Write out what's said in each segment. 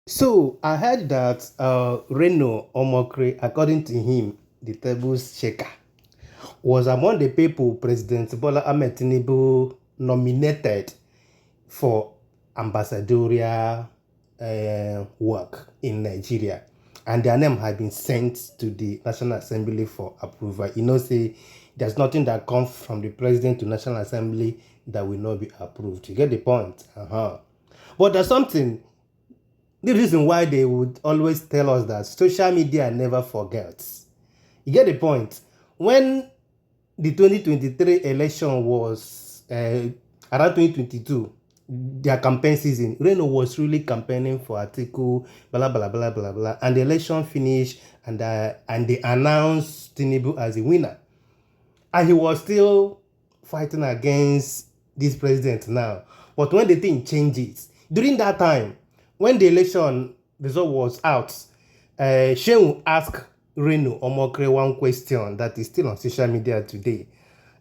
So I heard that Reno omokri, according to him, the tables shaker, was among the people President Bola Ahmed Tinubu nominated for ambassadorial work in Nigeria. And their name had been sent to the National Assembly for approval. Say there's nothing that comes from the president to National Assembly that will not be approved. You get the point? But there's something, the reason why they would always tell us that social media never forgets. You get the point? When the 2023 election was around 2022, their campaign season, Reno was really campaigning for Atiku, blah, blah, blah, blah, blah. And the election finished, and they announced Tinubu as a winner. And he was still fighting against this president now. But when the thing changes, during that time, when the election result was out, Shehu asked Reno omokri one question that is still on social media today.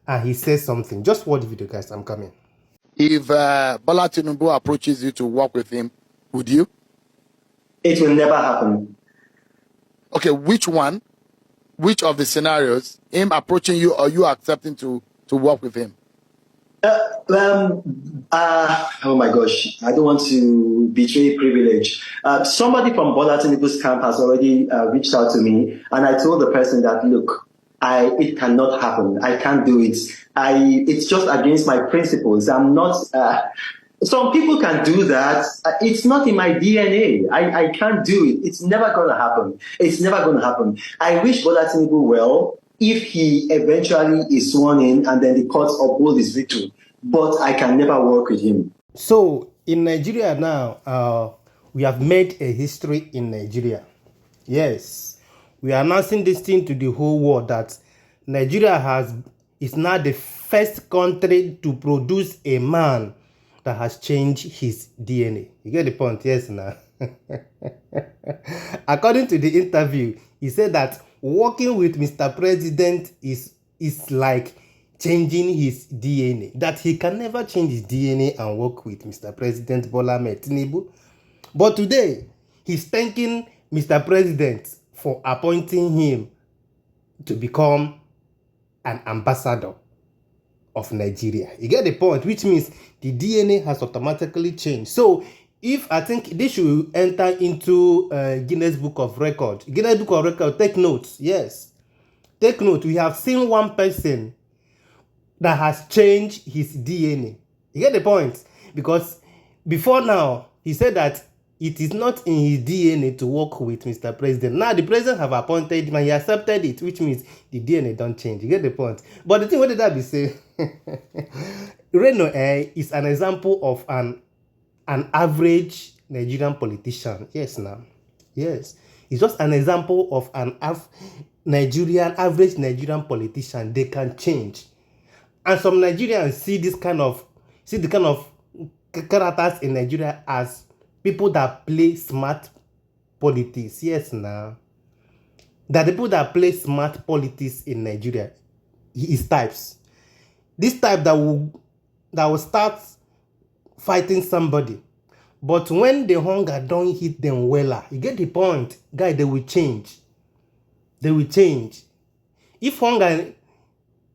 And he says something. Just watch the video, guys. I'm coming. If Bola Tinubu approaches you to work with him, would you? It will never happen. Okay, which one? Which of the scenarios? Him approaching you or you accepting to work with him? Oh my gosh, I don't want to betray privilege. Somebody from Bola Tinubu's camp has already reached out to me, and I told the person that, look, it cannot happen. I can't do it. It's just against my principles. I'm not. Some people can do that. It's not in my DNA. I can't do it. It's never going to happen. It's never going to happen. I wish Bola Tinubu well if he eventually is sworn in and then the courts uphold his victory. But I can never work with him. So in Nigeria now, we have made a history in Nigeria. Yes, we are announcing this thing to the whole world that Nigeria is now the first country to produce a man that has changed his DNA. You get the point? Yes, now. According to the interview, he said that working with Mr. President is like changing his DNA. That he can never change his DNA and work with Mr. President Bola Ahmed Tinubu. But today, he's thanking Mr. President for appointing him to become an ambassador of Nigeria. You get the point, which means the DNA has automatically changed. So I think this should enter into Guinness Book of Record. Guinness Book of Record, take notes. Yes, take note. We have seen one person that has changed his DNA. You get the point? Because before now, he said that it is not in his DNA to work with Mr. President. Now the president have appointed him and he accepted it, which means the DNA don't change. You get the point? But the thing, what did that be say? Reno is an example of an average Nigerian politician. Yes, now. Yes. It's just an example of an average Nigerian politician. They can change. And some Nigerians see the kind of characters in Nigeria as people that play smart politics. Yes, now. That the people that play smart politics in Nigeria is types. This type that will start fighting somebody. But when the hunger don't hit them well, you get the point. Guys, they will change. They will change. If hunger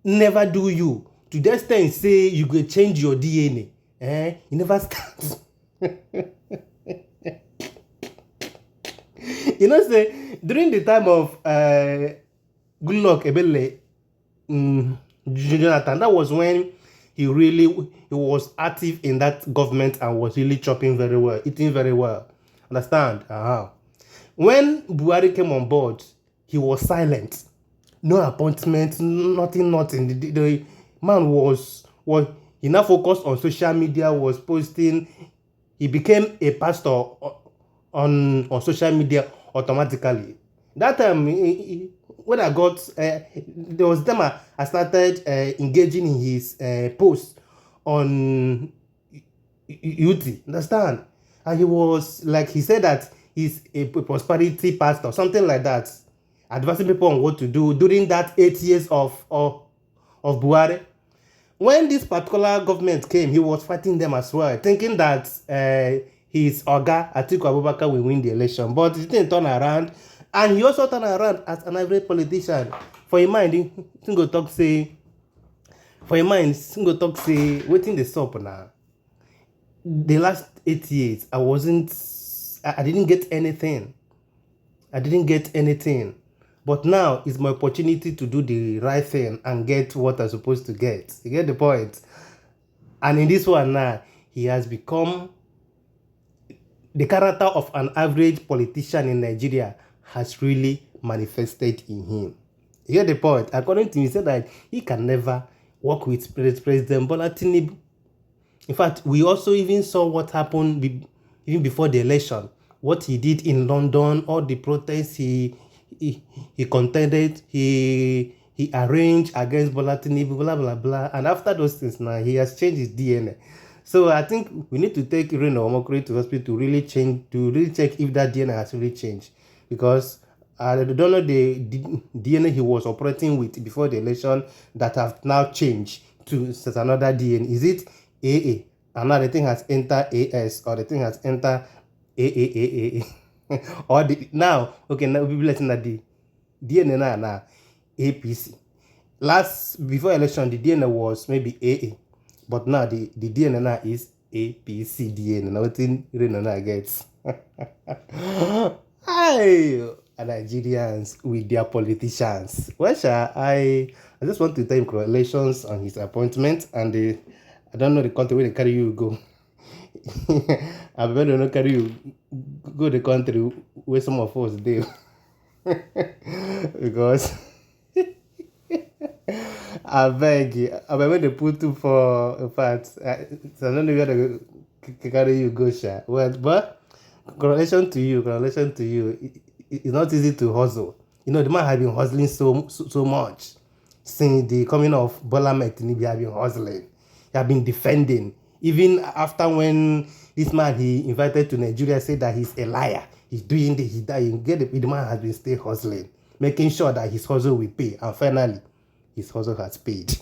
never do you, to the extent say you go change your DNA, you never start. Say, during the time of Goodluck Ebele, Jonathan, that was when he was active in that government and was really chopping very well, eating very well. Understand? When Buhari came on board, he was silent. No appointment, nothing. The man was he now focused on social media, was posting. He became a pastor on social media automatically. That time, when I got, there was time I started engaging in his post on UT. Understand? And he was like, he said that he's a prosperity pastor, something like that, advising people on what to do during that 8 years of Buhari. When this particular government came, he was fighting them as well, thinking that his Oga Atiku Abubakar will win the election. But he didn't turn around. And he also turned around as an average politician. For a mind, he go talk say, waiting the stop now. The last 8 years, I didn't get anything. But now is my opportunity to do the right thing and get what I'm supposed to get. You get the point? And in this one now, he has become the character of an average politician in Nigeria has really manifested in him. You get the point? According to him, he said that he can never work with President Bola Tinubu. In fact, we also even saw what happened even before the election. What he did in London, all the protests he contended, he arranged against Bola Tinubu, blah, blah, blah. And after those things now, he has changed his DNA. So I think we need to take Reno omokri to hospital to really check if that DNA has really changed. Because I don't know the DNA he was operating with before the election that have now changed to another DNA. Is it AA? And now the thing has entered AS, or the thing has entered AAAA. Or now people letting that the DNA now APC. Before election, the DNA was maybe AA. But now the DNA now is APC DNA. Now what Reno gets. Hi, Nigerians with their politicians. Well, I just want to thank congratulations on his appointment, and I don't know the country where they carry you go. I better not carry you go the country where some of us do. Because I beg you, when they put you for, in fact, I don't know where they carry you go, Sha. Well, but congratulations to you. It's not easy to hustle. You know, the man has been hustling so much since the coming of Bola Tinubu. He has been hustling. He has been defending. Even after when this man he invited to Nigeria said that he's a liar. He's doing this, he's dying. The man has been still hustling, making sure that his hustle will pay. And finally, his hustle has paid.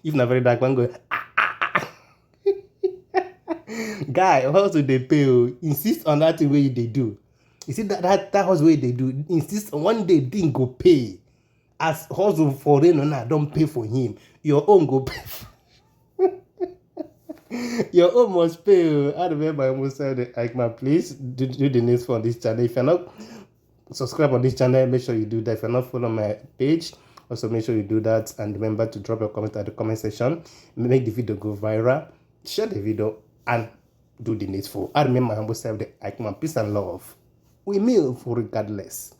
If not very dark, one go. Guy, hustle they pay. Insist on that way they do. You see that hustle way they do. Insist on one day thing go pay. As hustle for Reno now, don't pay for him. Your own go pay. Your own must pay. I remember I almost said, like, man, please do the news for this channel. If you're not subscribe on this channel, make sure you do that. If you're not following my page, also make sure you do that. And remember to drop a comment at the comment section. Make the video go viral. Share the video and do the needful. I remember my humble self, the Eichmann. Peace and love. We meal for regardless.